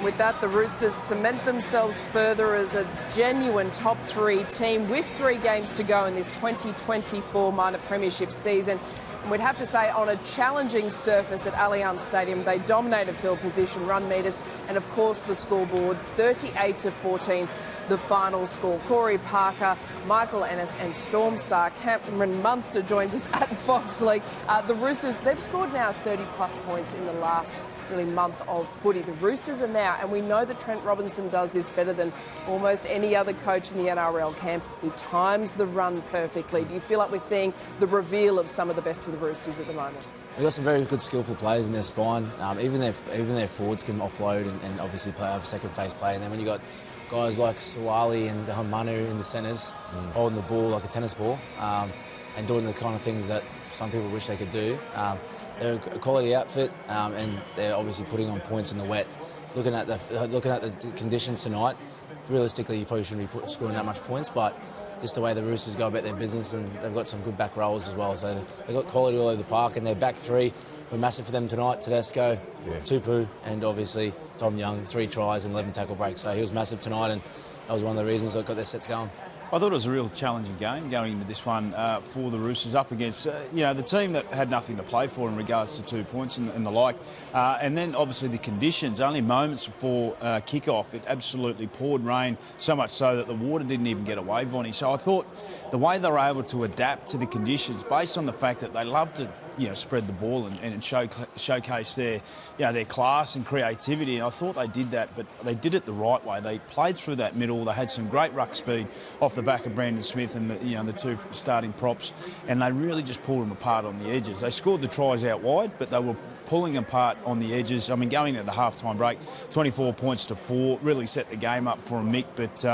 With that, the Roosters cement themselves further as a genuine top 3 team with 3 games to go in this 2024 minor premiership season. And we'd have to say, on a challenging surface at Allianz Stadium, they dominated field position, run metres, and of course the scoreboard, 38-14. The final score. Corey Parker, Michael Ennis and Storm Saar. Cameron Munster joins us at Foxley. The Roosters, they've scored now 30-plus points in the last really month of footy. The Roosters are now, and we know that Trent Robinson does this better than almost any other coach in the NRL camp. He times the run perfectly. Do you feel like we're seeing the reveal of some of the best of the Roosters at the moment? They've got some very good, skillful players in their spine. Even their forwards can offload and obviously play over second phase play. And then when you got guys like Suwali and Manu in the centres, holding the ball like a tennis ball, and doing the kind of things that some people wish they could do. They're a quality outfit, and they're obviously putting on points in the wet. Looking at the conditions tonight, realistically you probably shouldn't be scoring that much points, but just the way the Roosters go about their business, and they've got some good back rows as well. So they've got quality all over the park, and their back 3 were massive for them tonight. Tedesco, Tupu, and obviously Tom Young, 3 tries and 11 tackle breaks. So he was massive tonight, and that was one of the reasons that got their sets going. I thought it was a real challenging game going into this one for the Roosters up against, the team that had nothing to play for in regards to 2 points and the like. And then obviously the conditions, only moments before kick-off, it absolutely poured rain, so much so that the water didn't even get away, Vonnie. So I thought the way they were able to adapt to the conditions, based on the fact that they love to spread the ball and showcase their class and creativity. And I thought they did that, but they did it the right way. They played through that middle. They had some great ruck speed off the back of Brandon Smith and the 2 starting props, and they really just pulled them apart on the edges. They scored the tries out wide, but they were pulling apart on the edges. I mean, going into the half-time break, 24 points to 4, really set the game up for a Mick, but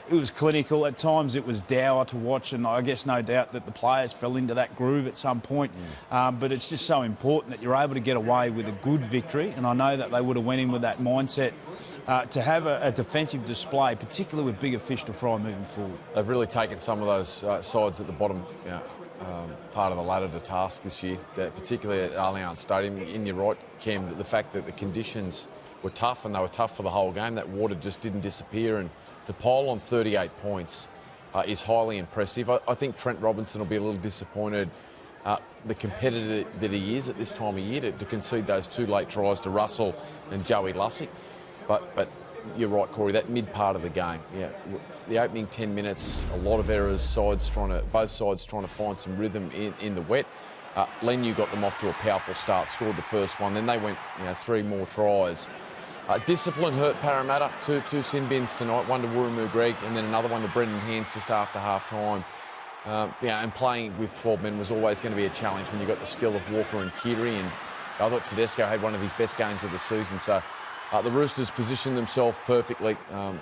it was clinical. At times it was dour to watch, and I guess no doubt that the players fell into that groove at some point. But it's just so important that you're able to get away with a good victory, and I know that they would have went in with that mindset to have a defensive display, particularly with bigger fish to fry moving forward. They've really taken some of those sides at the bottom part of the ladder to task this year, particularly at Allianz Stadium. And you're right, Cam, that the fact that the conditions were tough, and they were tough for the whole game, that water just didn't disappear, and to pile on 38 points is highly impressive. I think Trent Robinson will be a little disappointed, the competitor that he is at this time of year, to concede those 2 late tries to Russell and Joey Lussick. But you're right, Corey, that mid part of the game, the opening 10 minutes, a lot of errors, both sides trying to find some rhythm in the wet. Lenu got them off to a powerful start, scored the first one, then they went 3 more tries. Discipline hurt Parramatta, two sin bins tonight, one to Wuramu Greg and then another one to Brendan Hands just after half-time. And playing with 12 men was always going to be a challenge when you got the skill of Walker and Cleary, and I thought Tedesco had one of his best games of the season. So the Roosters positioned themselves perfectly.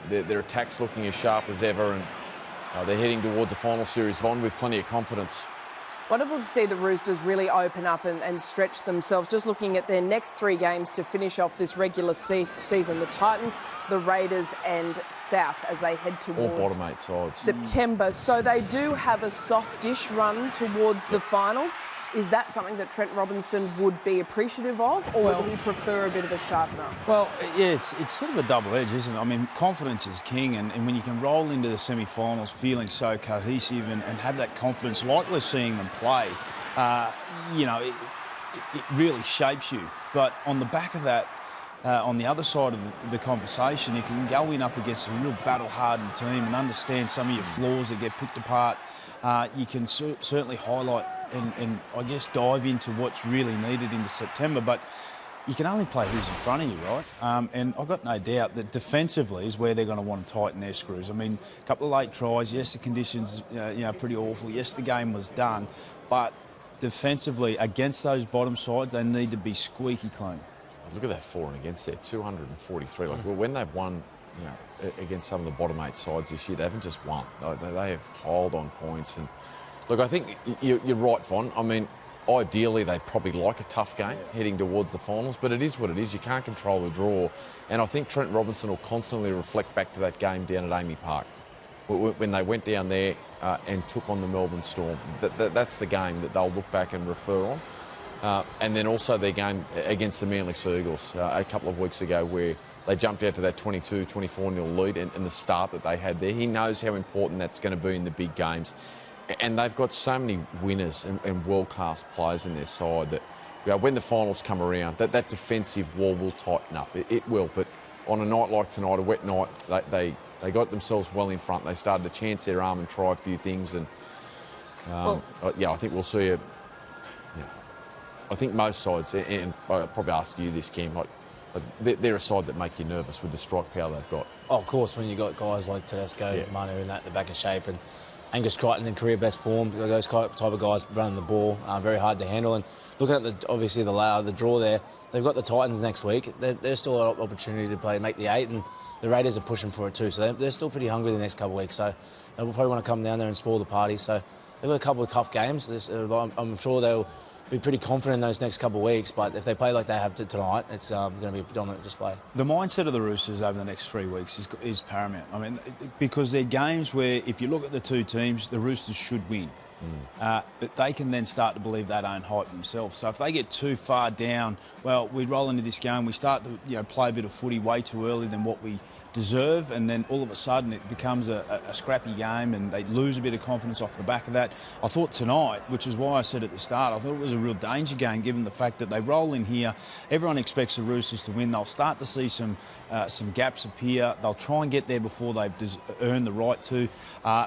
Their attack's looking as sharp as ever, and they're heading towards a final series, Von, with plenty of confidence. Wonderful to see the Roosters really open up and stretch themselves. Just looking at their next 3 games to finish off this regular season, the Titans, the Raiders and Souths, as they head towards all bottom 8 sides. September. So they do have a softish run towards the finals. Is that something that Trent Robinson would be appreciative of, or would he prefer a bit of a sharpener? Well, yeah, it's sort of a double edge, isn't it? I mean, confidence is king, and when you can roll into the semi-finals feeling so cohesive and have that confidence like we're seeing them play, it really shapes you. But on the back of that, on the other side of the conversation, if you can go in up against a real battle-hardened team and understand some of your flaws that get picked apart, you can certainly highlight and I guess dive into what's really needed into September. But you can only play who's in front of you, right? And I've got no doubt that defensively is where they're going to want to tighten their screws. I mean, a couple of late tries, yes, the conditions, pretty awful. Yes, the game was done, but defensively against those bottom sides, they need to be squeaky clean. Look at that for and against there, 243. Like, when they've won against some of the bottom 8 sides this year, they haven't just won. They have piled on points. And look, I think you're right, Von. I mean, ideally, they'd probably like a tough game heading towards the finals, but it is what it is. You can't control the draw. And I think Trent Robinson will constantly reflect back to that game down at Amy Park, when they went down there and took on the Melbourne Storm. That's the game that they'll look back and refer on. And then also their game against the Manly Seagulls a couple of weeks ago, where they jumped out to that 22, 24-0 lead and the start that they had there. He knows how important that's going to be in the big games. And they've got so many winners and world-class players in their side that, you know, when the finals come around, that defensive wall will tighten up. It will, but on a night like tonight, a wet night, they got themselves well in front. They started to chance their arm and try a few things. And, I think we'll see a... I think most sides, and I'll probably ask you this, Cam, they're a side that make you nervous with the strike power they've got. Oh, of course, when you've got guys like Tedesco, Manu in the back of shape, and Angus Crichton in career best form, those type of guys running the ball, very hard to handle. And looking at the draw there, they've got the Titans next week. There's still an opportunity to make the 8, and the Raiders are pushing for it too. So they're still pretty hungry the next couple of weeks. So they'll probably want to come down there and spoil the party. So they've got a couple of tough games. I'm sure they'll be pretty confident in those next couple of weeks, but if they play like they have tonight, it's going to be a dominant display. The mindset of the Roosters over the next 3 weeks is paramount. I mean, because they're games where, if you look at the two teams, the Roosters should win. But they can then start to believe they don't hype themselves. So if they get too far down, well, we roll into this game, we start to play a bit of footy way too early than what we deserve, and then all of a sudden it becomes a scrappy game and they lose a bit of confidence off the back of that. I thought tonight, which is why I said at the start, I thought it was a real danger game given the fact that they roll in here, everyone expects the Roosters to win, they'll start to see some gaps appear, they'll try and get there before they've earned the right to,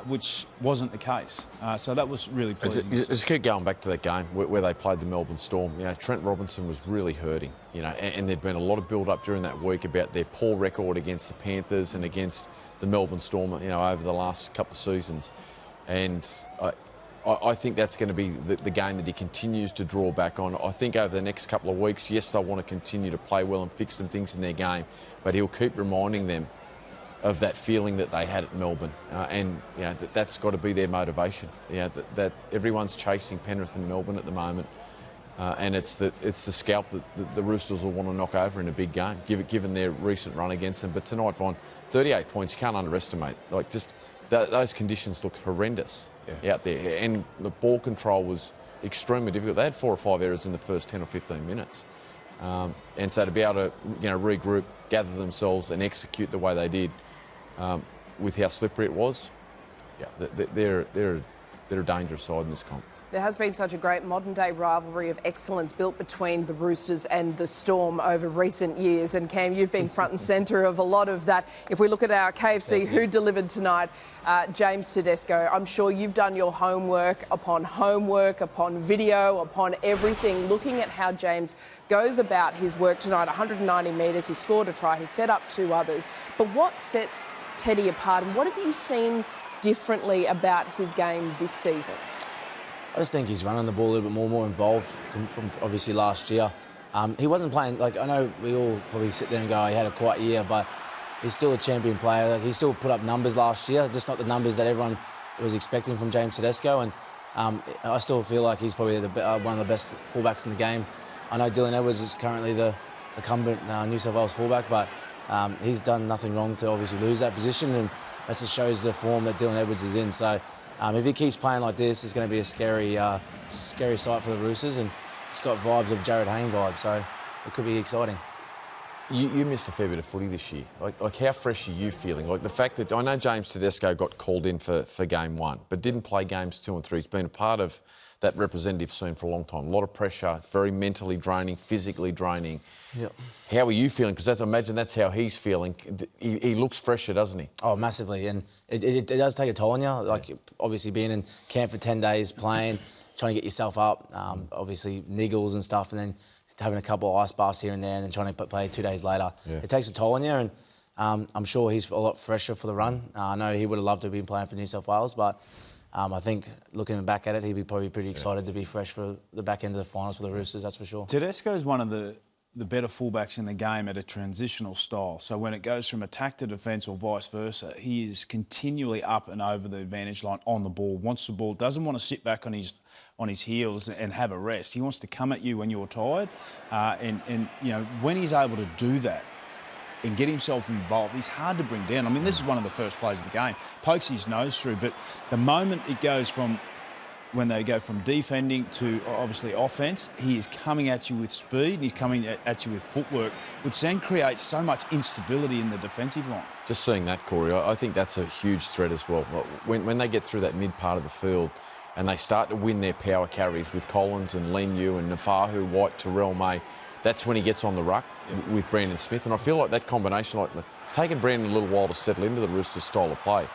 which wasn't the case. So that was really pleasing. Just keep going back to that game where they played the Melbourne Storm. Trent Robinson was really hurting, and there'd been a lot of build-up during that week about their poor record against the Panthers and against the Melbourne Storm, over the last couple of seasons. And I think that's going to be the game that he continues to draw back on. I think over the next couple of weeks, yes, they'll want to continue to play well and fix some things in their game, but he'll keep reminding them of that feeling that they had at Melbourne, and that's got to be their motivation. That everyone's chasing Penrith and Melbourne at the moment, and it's the scalp that the Roosters will want to knock over in a big game, given their recent run against them. But tonight, Vaughn, 38 points, you can't underestimate. Those conditions look horrendous out there, and the ball control was extremely difficult. They had 4 or 5 errors in the first 10 or 15 minutes, and so to be able to regroup, gather themselves, and execute the way they did. With how slippery it was, they're a dangerous side in this comp. There has been such a great modern-day rivalry of excellence built between the Roosters and the Storm over recent years. And Cam, you've been front and centre of a lot of that. If we look at our KFC Who Delivered tonight, James Tedesco, I'm sure you've done your homework, upon video, upon everything, looking at how James goes about his work tonight. 190 metres, he scored a try, he set up 2 others. But what sets Teddy apart, and what have you seen differently about his game this season? I just think he's running the ball a little bit more involved from obviously last year. He wasn't playing, I know we all probably sit there and go, he had a quiet year, but he's still a champion player. He still put up numbers last year, just not the numbers that everyone was expecting from James Tedesco. And I still feel like he's probably one of the best fullbacks in the game. I know Dylan Edwards is currently the incumbent New South Wales fullback, but he's done nothing wrong to obviously lose that position, and that just shows the form that Dylan Edwards is in. So if he keeps playing like this, it's going to be a scary sight for the Roosters, and it's got vibes of Jared Hayne vibes, so it could be exciting. You missed a fair bit of footy this year. Like how fresh are you feeling? Like the fact that I know James Tedesco got called in for game 1, but didn't play games 2 and 3. He's been a part of that representative scene for a long time. A lot of pressure, very mentally draining, physically draining. Yep. How are you feeling? Because I imagine that's how he's feeling. He looks fresher, doesn't he? Oh, massively. And it does take a toll on you. Obviously being in camp for 10 days, playing, trying to get yourself up, obviously niggles and stuff, and then having a couple of ice baths here and there, and then trying to play 2 days later. Yeah. It takes a toll on you, and I'm sure he's a lot fresher for the run. I know he would have loved to have been playing for New South Wales, but I think looking back at it, he'd be probably pretty excited to be fresh for the back end of the finals for the Roosters, that's for sure. Tedesco is one of the better fullbacks in the game at a transitional style. So when it goes from attack to defence or vice versa, he is continually up and over the advantage line on the ball, wants the ball, doesn't want to sit back on his heels and have a rest. He wants to come at you when you're tired. And when he's able to do that and get himself involved, he's hard to bring down. I mean, this is one of the first plays of the game. Pokes his nose through, but the moment it goes from when they go from defending to obviously offence, he is coming at you with speed and he's coming at you with footwork, which then creates so much instability in the defensive line. Just seeing that, Corey, I think that's a huge threat as well. When they get through that mid part of the field and they start to win their power carries with Collins and Leniu and Nafahu, White, Terrell May, that's when he gets on the ruck with Brandon Smith. And I feel like that combination, it's taken Brandon a little while to settle into the Roosters style of play.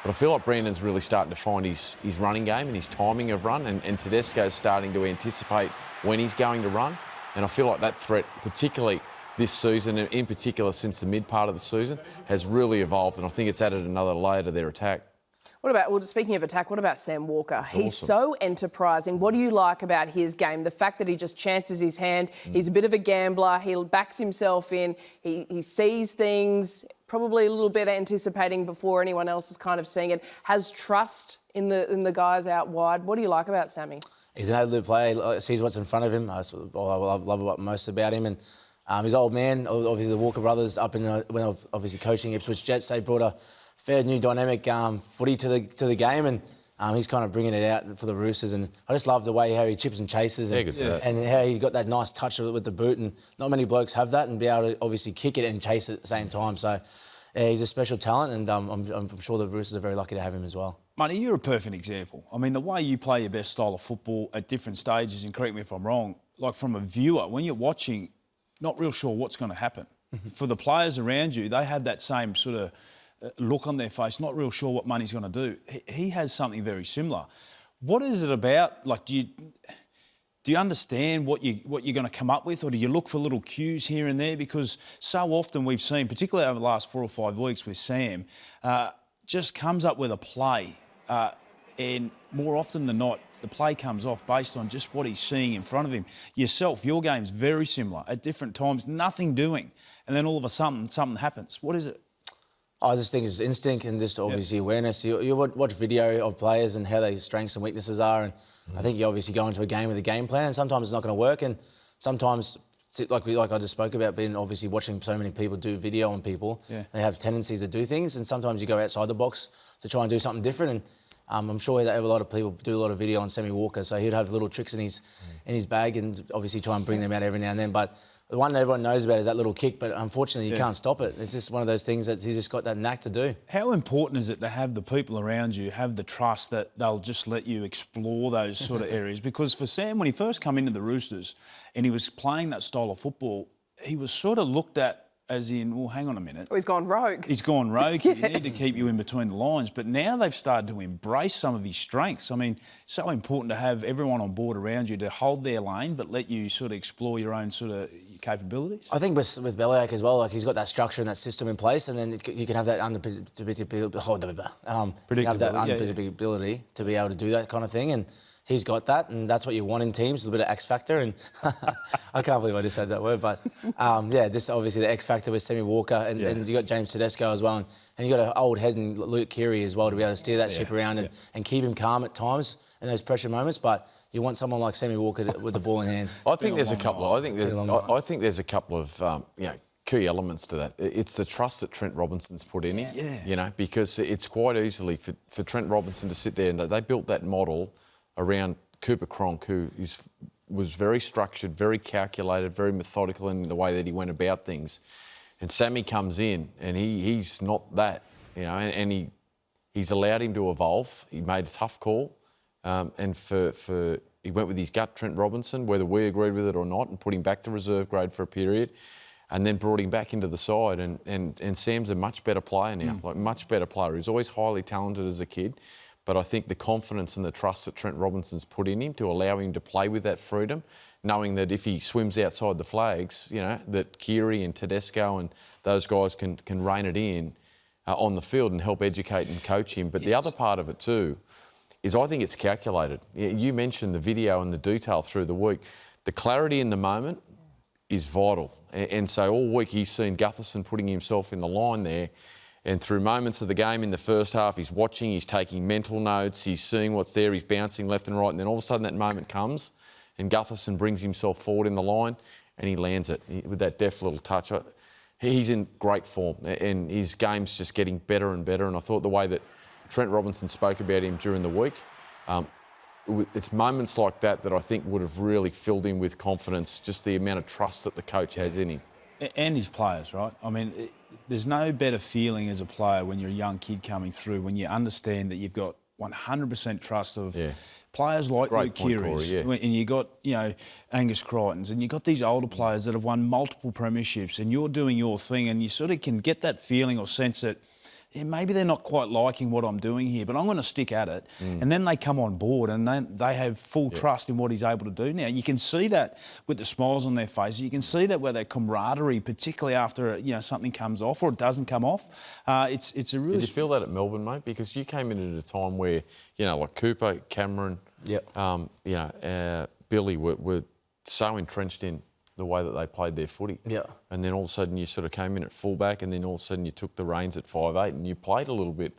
But I feel like Brandon's really starting to find his running game and his timing of run, and Tedesco's starting to anticipate when he's going to run. And I feel like that threat, particularly this season, and in particular since the mid part of the season, has really evolved, and I think it's added another layer to their attack. What about, well, speaking of attack, what about Sam Walker? He's Awesome. so enterprising. What do you like about his game? The fact that he just chances his hand. He's a bit of a gambler. He backs himself in. He sees things, probably a little bit anticipating before anyone else is kind of seeing it. Has trust in the guys out wide. What do you like about Sammy? He's an able player. Sees what's in front of him. I love what most about him. And his old man, obviously the Walker brothers, up in when they were obviously coaching Ipswich Jets, they brought a fair new dynamic footy to the game, and he's kind of bringing it out for the Roosters. And I just love the way how he chips and chases, and how he got that nice touch with the boot. And not many blokes have that, and be able to obviously kick it and chase it at the same time. So yeah, he's a special talent, and I'm sure the Roosters are very lucky to have him as well. Matey, you're a perfect example. I mean, the way you play your best style of football at different stages, and correct me if I'm wrong, like from a viewer, when you're watching, not real sure what's going to happen. For the players around you, they have that same sort of look on their face, not real sure what Money's going to do. He has something very similar. What is it about? Like, do you understand what you're going to come up with, or do you look for little cues here and there? Because so often we've seen, particularly over the last 4 or 5 weeks with Sam, just comes up with a play, and more often than not, the play comes off based on just what he's seeing in front of him. Yourself, your game's very similar. At different times, nothing doing, and then all of a sudden, something happens. What is it? I just think it's instinct and just obviously awareness. You watch video of players and how their strengths and weaknesses are, and I think you obviously go into a game with a game plan. Sometimes it's not going to work, and sometimes, like I just spoke about, being obviously watching so many people do video on people, they have tendencies to do things, and sometimes you go outside the box to try and do something different. And I'm sure that a lot of people do a lot of video on Sammy Walker, so he'd have little tricks in his bag, and obviously try and bring them out every now and then. But the one everyone knows about is that little kick, but unfortunately you can't stop it. It's just one of those things that he's just got that knack to do. How important is it to have the people around you have the trust that they'll just let you explore those sort of areas? Because for Sam, when he first came into the Roosters and he was playing that style of football, he was sort of looked at as in, well, hang on a minute. Oh, he's gone rogue. He's gone rogue. Yes. You need to keep you in between the lines. But now they've started to embrace some of his strengths. I mean, so important to have everyone on board around you to hold their lane but let you sort of explore your own sort of capabilities. I think with Bellyache as well, like he's got that structure and that system in place, and then you can have that unpredictability to be able to do that kind of thing. And he's got that, and that's what you want in teams, a little bit of X factor. And I can't believe I just said that word, but this obviously the X factor with Sammy Walker, and you got James Tedesco as well, and you got an old head in Luke Cleary as well to be able to steer that ship around and keep him calm at times in those pressure moments. But you want someone like Sammy Walker with the ball in hand. I think there's a couple. I think there's a couple of key elements to that. It's the trust that Trent Robinson's put in him. You know, because it's quite easily for Trent Robinson to sit there, and they built that model around Cooper Cronk, who was very structured, very calculated, very methodical in the way that he went about things. And Sammy comes in, and he's not that, you know, and he's allowed him to evolve. He made a tough call, and he went with his gut, Trent Robinson, whether we agreed with it or not, and put him back to reserve grade for a period, and then brought him back into the side. And Sam's a much better player now, like much better player. He was always highly talented as a kid. But I think the confidence and the trust that Trent Robinson's put in him to allow him to play with that freedom, knowing that if he swims outside the flags, you know, that Cleary and Tedesco and those guys can rein it in on the field and help educate and coach him. But the other part of it too is I think it's calculated. You mentioned the video and the detail through the week. The clarity in the moment is vital. And so all week he's seen Gutherson putting himself in the line there. And through moments of the game in the first half, he's watching, he's taking mental notes, he's seeing what's there, he's bouncing left and right, and then all of a sudden that moment comes and Gutherson brings himself forward in the line and he lands it with that deft little touch. He's in great form and his game's just getting better and better, and I thought the way that Trent Robinson spoke about him during the week, it's moments like that that I think would have really filled him with confidence, just the amount of trust that the coach has in him. And his players, right? I mean, there's no better feeling as a player when you're a young kid coming through, when you understand that you've got 100% trust of players like Luke Cleary's, and you got, you know, Angus Crichtons, and you got these older players that have won multiple premierships, and you're doing your thing, and you sort of can get that feeling or sense that maybe they're not quite liking what I'm doing here, but I'm going to stick at it. And then they come on board and they have full trust in what he's able to do now. You can see that with the smiles on their faces. You can see that with their camaraderie, particularly after, you know, something comes off or it doesn't come off. It's a really... Did you feel that at Melbourne, mate? Because you came in at a time where, you know, like Cooper, Cameron, Billy were so entrenched in the way that they played their footy. And then all of a sudden you sort of came in at fullback, and then all of a sudden you took the reins at 5'8", and you played a little bit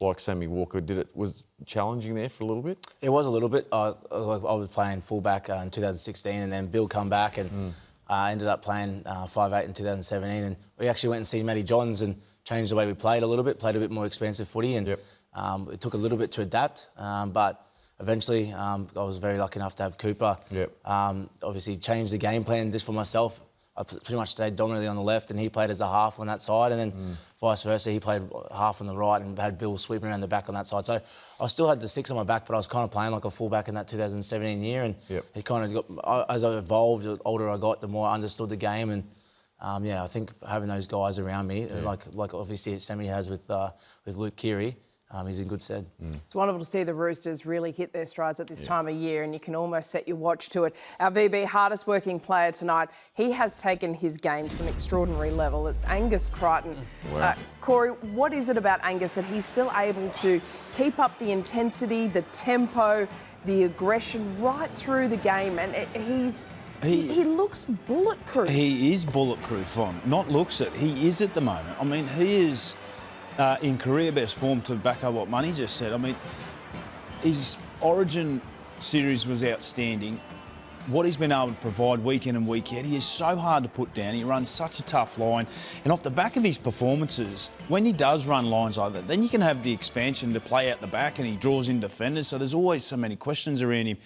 like Sammy Walker did. It was challenging there for a little bit? It was a little bit. I was playing fullback in 2016, and then Bill come back and ended up playing 5'8" in 2017, and we actually went and seen Matty Johns and changed the way we played a little bit, played a bit more expansive footy, and it took a little bit to adapt, but eventually, I was very lucky enough to have Cooper. Obviously, changed the game plan just for myself. I pretty much stayed dominantly on the left, and he played as a half on that side, and then vice versa, he played half on the right and had Bill sweeping around the back on that side. So I still had the 6 on my back, but I was kind of playing like a fullback in that 2017 year, and it kind of got, as I evolved, the older I got, the more I understood the game, and I think having those guys around me, like obviously Sammy has with Luke Cleary, he's in good stead. It's wonderful to see the Roosters really hit their strides at this time of year, and you can almost set your watch to it. Our VB hardest working player tonight, he has taken his game to an extraordinary level. It's Angus Crichton. Corey, what is it about Angus that he's still able to keep up the intensity, the tempo, the aggression right through the game? And he looks bulletproof. He is bulletproof, not looks it. He is at the moment. I mean, he is... in career best form, to back up what Money just said. I mean, his Origin series was outstanding. What he's been able to provide week in and week out, he is so hard to put down. He runs such a tough line. And off the back of his performances, when he does run lines like that, then you can have the expansion to play out the back, and he draws in defenders. So there's always so many questions around him.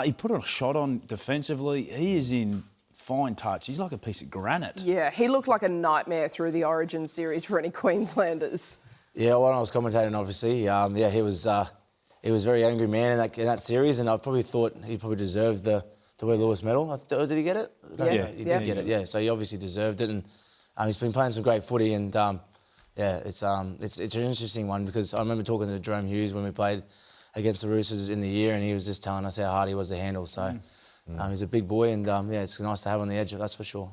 He put a shot on defensively. He is in fine touch. He's like a piece of granite. Yeah, he looked like a nightmare through the Origin series for any Queenslanders. Yeah, when I was commentating, obviously, he was a very angry man in that series, and I probably thought he probably deserved the Will Lewis medal. Did he get it? He did get it. Yeah, so he obviously deserved it, and he's been playing some great footy, and it's an interesting one, because I remember talking to Jerome Hughes when we played against the Roosters in the year, and he was just telling us how hard he was to handle. So he's a big boy, and it's nice to have on the edge, that's for sure.